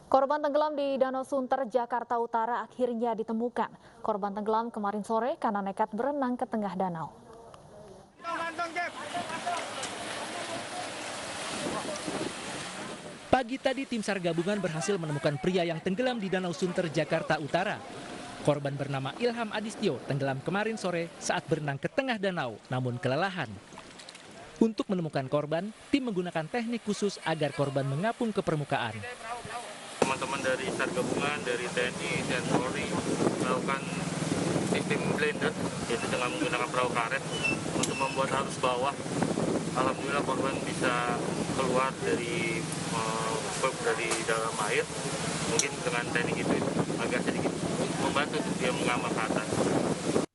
Korban tenggelam di Danau Sunter, Jakarta Utara akhirnya ditemukan. Korban tenggelam kemarin sore karena nekat berenang ke tengah danau. Pagi tadi tim SAR gabungan berhasil menemukan pria yang tenggelam di Danau Sunter, Jakarta Utara. Korban bernama Ilham Adistio tenggelam kemarin sore saat berenang ke tengah danau, namun kelelahan. Untuk menemukan korban, tim menggunakan teknik khusus agar korban mengapung ke permukaan. Teman-teman dari SAR gabungan, dari TNI, dan Polri melakukan sistem blended, yaitu dengan menggunakan perahu karet untuk membuat arus bawah. Alhamdulillah korban bisa keluar dari dalam air, mungkin dengan teknik itu agak sedikit membantu untuk dia mengambil ke atas.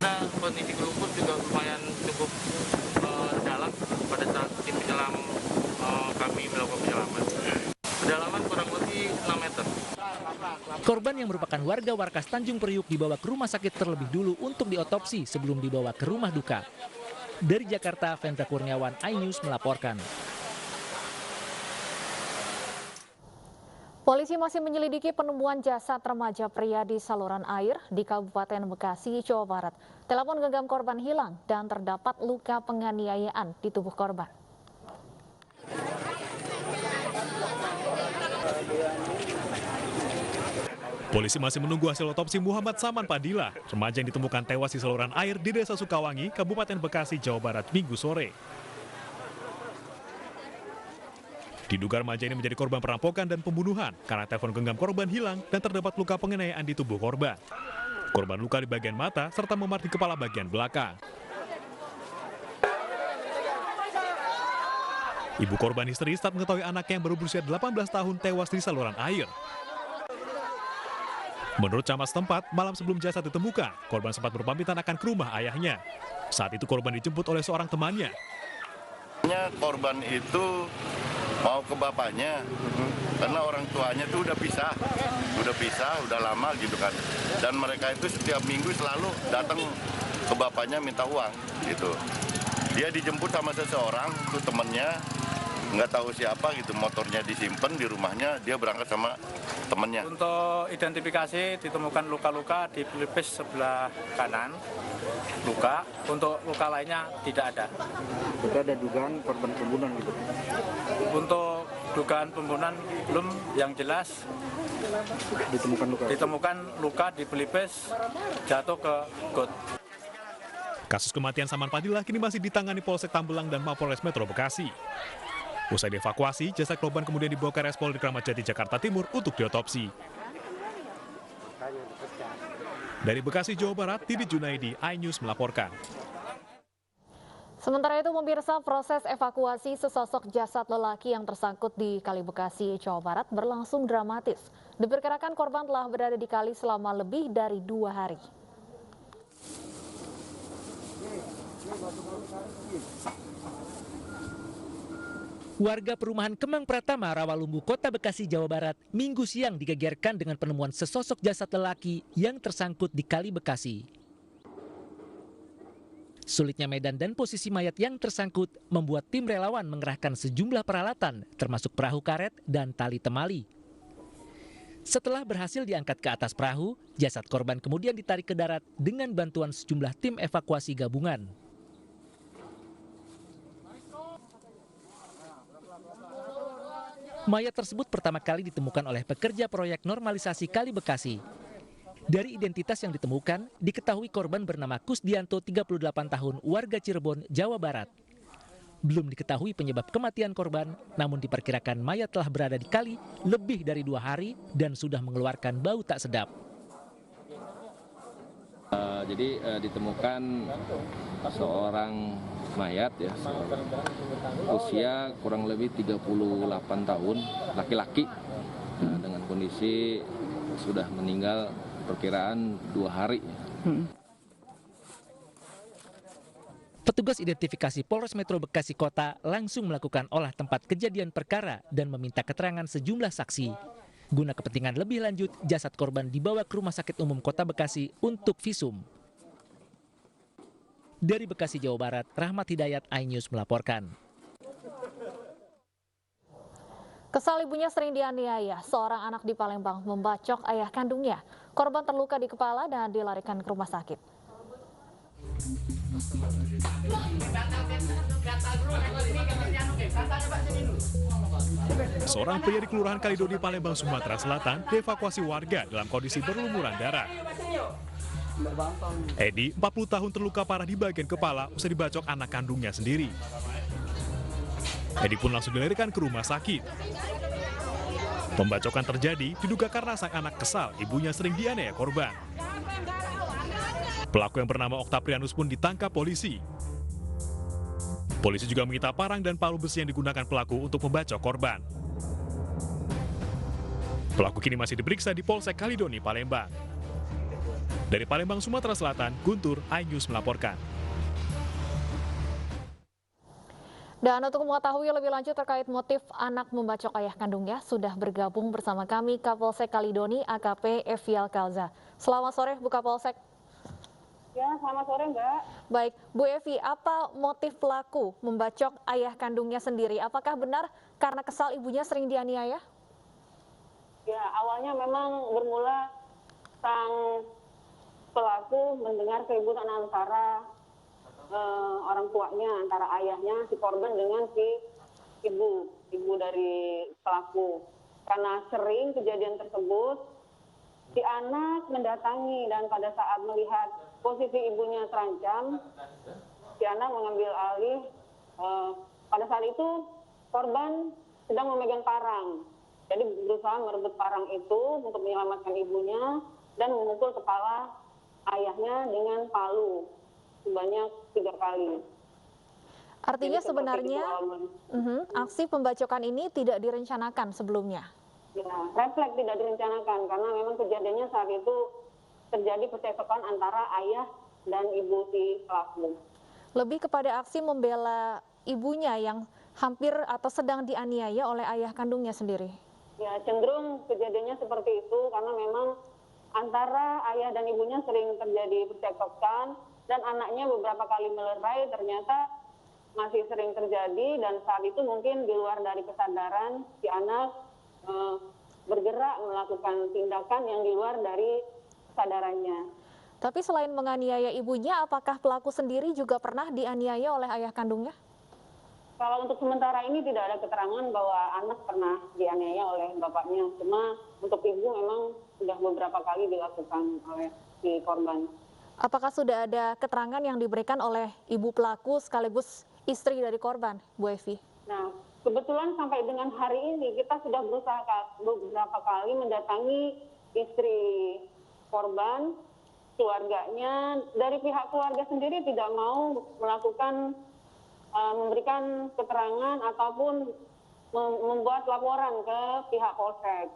Nah, kondisi lumpur juga lumayan cukup dalam pada saat tim penyelam kami melakukan penyelaman. Kedalaman kurang lebih 6 meter. Korban yang merupakan warga Warkas Tanjung Priuk dibawa ke rumah sakit terlebih dulu untuk diotopsi sebelum dibawa ke rumah duka. Dari Jakarta, Vendra Kurniawan, iNews melaporkan. Polisi masih menyelidiki penemuan jasad remaja pria di saluran air di Kabupaten Bekasi, Jawa Barat. Telepon genggam korban hilang dan terdapat luka penganiayaan di tubuh korban. Polisi masih menunggu hasil otopsi Muhammad Saman Padilla, remaja yang ditemukan tewas di saluran air di Desa Sukawangi, Kabupaten Bekasi, Jawa Barat, Minggu sore. Diduga remaja ini menjadi korban perampokan dan pembunuhan karena telepon genggam korban hilang dan terdapat luka penganiayaan di tubuh korban. Korban luka di bagian mata serta memar di kepala bagian belakang. Ibu korban histeris saat mengetahui anaknya yang baru berusia 18 tahun tewas di saluran air. Menurut camat setempat, malam sebelum jasad ditemukan, korban sempat berpamitan akan ke rumah ayahnya. Saat itu korban dijemput oleh seorang temannya. Korban itu mau ke bapaknya, karena orang tuanya tuh udah pisah, udah lama gitu kan. Dan mereka itu setiap minggu selalu datang ke bapaknya minta uang gitu. Dia dijemput sama seseorang, itu temennya, nggak tahu siapa gitu, motornya disimpan di rumahnya, dia berangkat sama temennya. Untuk identifikasi ditemukan luka-luka di pelipis sebelah kanan, luka. Untuk luka lainnya tidak ada. Itu ada dugaan korban pembunuhan gitu? Untuk dugaan pembunuhan belum, yang jelas ditemukan luka di pelipis jatuh ke got. Kasus kematian Saman Padilla kini masih ditangani Polsek Tambelang dan Mapolres Metro Bekasi. Usai dievakuasi, jasad korban kemudian dibawa ke RS Polri Kramat Jati, Jakarta Timur untuk diotopsi. Dari Bekasi, Jawa Barat, Didi Junaidi, iNews melaporkan. Sementara itu, pemirsa, proses evakuasi sesosok jasad lelaki yang tersangkut di Kali Bekasi, Jawa Barat berlangsung dramatis. Diperkirakan korban telah berada di kali selama lebih dari 2 hari. Warga perumahan Kemang Pratama, Rawalumbu, Kota Bekasi, Jawa Barat, Minggu siang digegerkan dengan penemuan sesosok jasad lelaki yang tersangkut di Kali Bekasi. Sulitnya medan dan posisi mayat yang tersangkut membuat tim relawan mengerahkan sejumlah peralatan, termasuk perahu karet dan tali temali. Setelah berhasil diangkat ke atas perahu, jasad korban kemudian ditarik ke darat dengan bantuan sejumlah tim evakuasi gabungan. Mayat tersebut pertama kali ditemukan oleh pekerja proyek normalisasi Kali Bekasi. Dari identitas yang ditemukan, diketahui korban bernama Kusdianto, 38 tahun, warga Cirebon, Jawa Barat. Belum diketahui penyebab kematian korban, namun diperkirakan mayat telah berada di kali lebih dari 2 hari dan sudah mengeluarkan bau tak sedap. Jadi ditemukan seorang mayat ya, usia kurang lebih 38 tahun, laki-laki, dengan kondisi sudah meninggal perkiraan 2 hari. Petugas identifikasi Polres Metro Bekasi Kota langsung melakukan olah tempat kejadian perkara dan meminta keterangan sejumlah saksi. Guna kepentingan lebih lanjut, jasad korban dibawa ke Rumah Sakit Umum Kota Bekasi untuk visum. Dari Bekasi, Jawa Barat, Rahmat Hidayat, iNews melaporkan. Kesal ibunya sering dianiaya, seorang anak di Palembang membacok ayah kandungnya. Korban terluka di kepala dan dilarikan ke rumah sakit. Seorang pria di Kelurahan Kalidoni, Palembang, Sumatera Selatan, dievakuasi warga dalam kondisi berlumuran darah. Edi, 40 tahun, terluka parah di bagian kepala usai dibacok anak kandungnya sendiri. Edi pun langsung dilarikan ke rumah sakit. Pembacokan terjadi diduga karena sang anak kesal ibunya sering dianiaya korban. Pelaku yang bernama Oktaprianus pun ditangkap polisi. Polisi juga menyita parang dan palu besi yang digunakan pelaku untuk membacok korban. Pelaku kini masih diperiksa di Polsek Kalidoni, Palembang. Dari Palembang, Sumatera Selatan, Guntur, iNews melaporkan. Dan untuk mengetahui lebih lanjut terkait motif anak membacok ayah kandungnya, sudah bergabung bersama kami Kapolsek Kalidoni AKP Evial Kalza. Selamat sore Bu Kapolsek. Ya, selamat sore Mbak. Baik, Bu Evi, apa motif pelaku membacok ayah kandungnya sendiri? Apakah benar karena kesal ibunya sering dianiaya? Ya, awalnya memang bermula sang pelaku mendengar keributan antara orang tuanya, antara ayahnya si korban dengan si ibu dari pelaku. Karena sering kejadian tersebut, si anak mendatangi dan pada saat melihat posisi ibunya terancam, si anak mengambil alih. Pada saat itu korban sedang memegang parang, jadi berusaha merebut parang itu untuk menyelamatkan ibunya dan memukul kepala ayahnya dengan palu sebanyak 3 kali. Artinya sebenarnya aksi pembacokan ini tidak direncanakan sebelumnya? Ya, refleks tidak direncanakan karena memang kejadiannya saat itu terjadi percekcokan antara ayah dan ibu si pelaku. Lebih kepada aksi membela ibunya yang hampir atau sedang dianiaya oleh ayah kandungnya sendiri? Ya, cenderung kejadiannya seperti itu karena memang antara ayah dan ibunya sering terjadi percekcokan dan anaknya beberapa kali melerai, ternyata masih sering terjadi dan saat itu mungkin di luar dari kesadaran si anak bergerak melakukan tindakan yang di luar dari kesadarannya. Tapi selain menganiaya ibunya, apakah pelaku sendiri juga pernah dianiaya oleh ayah kandungnya? Kalau untuk sementara ini tidak ada keterangan bahwa anak pernah dianiaya oleh bapaknya. Cuma untuk ibu memang sudah beberapa kali dilakukan oleh si korban. Apakah sudah ada keterangan yang diberikan oleh ibu pelaku sekaligus istri dari korban, Bu Evi? Nah, kebetulan sampai dengan hari ini kita sudah berusaha beberapa kali mendatangi istri korban, keluarganya. Dari pihak keluarga sendiri tidak mau melakukan memberikan keterangan ataupun membuat laporan ke pihak Polsek.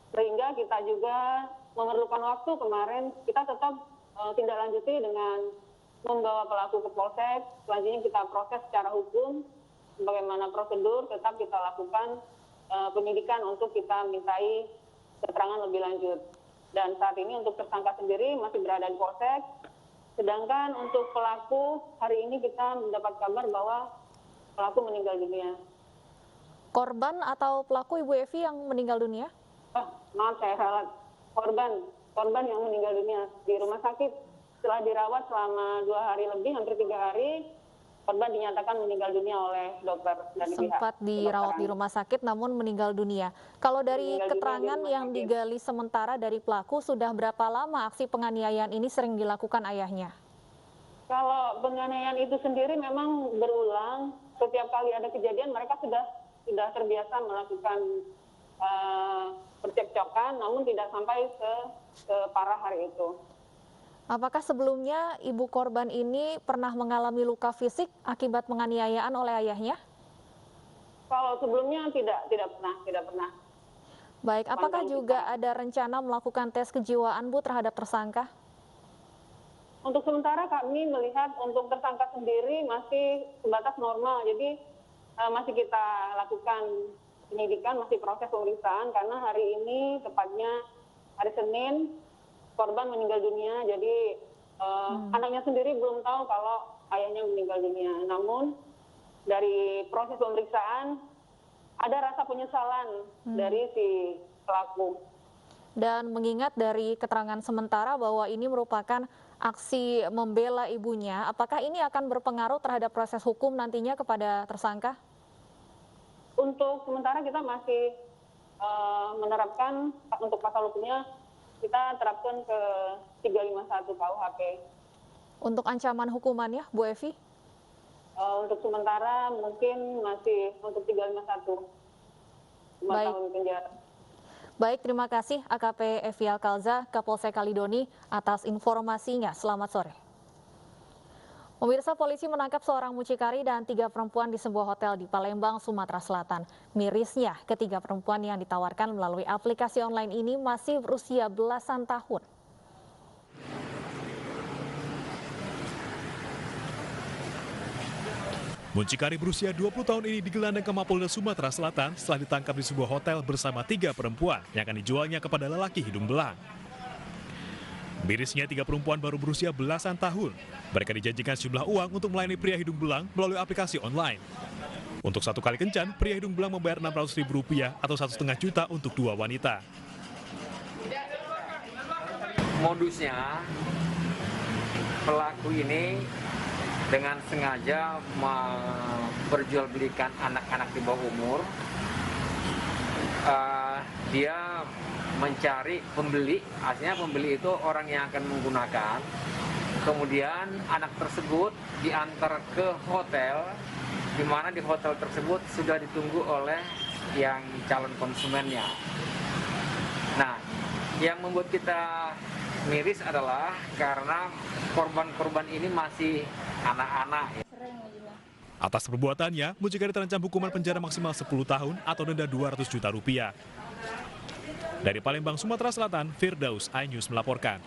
Sehingga kita juga memerlukan waktu kemarin, kita tetap tindak lanjuti dengan membawa pelaku ke Polsek. Selanjutnya kita proses secara hukum, bagaimana prosedur tetap kita lakukan penyidikan untuk kita mintai keterangan lebih lanjut. Dan saat ini untuk tersangka sendiri masih berada di Polsek. Sedangkan untuk pelaku, hari ini kita mendapat kabar bahwa pelaku meninggal dunia. Korban atau pelaku Ibu Evi yang meninggal dunia? Maaf, saya salah. Korban yang meninggal dunia di rumah sakit. Setelah dirawat selama 2 hari lebih, hampir 3 hari, korban dinyatakan meninggal dunia oleh dokter. Sempat dirawat di rumah sakit namun meninggal dunia. Kalau dari keterangan yang digali sementara dari pelaku, sudah berapa lama aksi penganiayaan ini sering dilakukan ayahnya? Kalau penganiayaan itu sendiri memang berulang. Setiap kali ada kejadian mereka sudah terbiasa melakukan percekcokan, namun tidak sampai ke parah hari itu. Apakah sebelumnya ibu korban ini pernah mengalami luka fisik akibat penganiayaan oleh ayahnya? Kalau sebelumnya tidak pernah. Baik, apakah juga ada rencana melakukan tes kejiwaan, Bu, terhadap tersangka? Untuk sementara kami melihat untuk tersangka sendiri masih sebatas normal, jadi masih kita lakukan penyidikan, masih proses pemeriksaan karena hari ini tepatnya hari Senin korban meninggal dunia, jadi anaknya sendiri belum tahu kalau ayahnya meninggal dunia. Namun dari proses pemeriksaan ada rasa penyesalan dari si pelaku. Dan mengingat dari keterangan sementara bahwa ini merupakan aksi membela ibunya, apakah ini akan berpengaruh terhadap proses hukum nantinya kepada tersangka? Untuk sementara kita masih menerapkan untuk pasal hukumnya, kita terapkan ke 351 KUHP. Untuk ancaman hukumannya, Bu Evi? Untuk sementara mungkin masih untuk 351, 5 tahun penjara. Baik, terima kasih AKP Evi Alkalza, Kapolsek Kalidoni atas informasinya. Selamat sore. Pemirsa, polisi menangkap seorang mucikari dan 3 perempuan di sebuah hotel di Palembang, Sumatera Selatan. Mirisnya, ketiga perempuan yang ditawarkan melalui aplikasi online ini masih berusia belasan tahun. Mucikari berusia 20 tahun ini digelandang ke Mapolda Sumatera Selatan setelah ditangkap di sebuah hotel bersama 3 perempuan yang akan dijualnya kepada lelaki hidung belang. Mirisnya 3 perempuan baru berusia belasan tahun. Mereka dijanjikan sejumlah uang untuk melayani pria hidung belang melalui aplikasi online. Untuk 1 kali kencan, pria hidung belang membayar Rp600.000 atau 1,5 juta untuk 2 wanita. Modusnya, pelaku ini dengan sengaja memperjualbelikan anak-anak di bawah umur. Dia mencari pembeli, artinya pembeli itu orang yang akan menggunakan. Kemudian anak tersebut diantar ke hotel, di mana di hotel tersebut sudah ditunggu oleh yang calon konsumennya. Nah, yang membuat kita miris adalah karena korban-korban ini masih anak-anak. Atas perbuatannya, mucikari terancam hukuman penjara maksimal 10 tahun atau denda Rp200 juta. Dari Palembang, Sumatera Selatan, Firdaus, iNews melaporkan.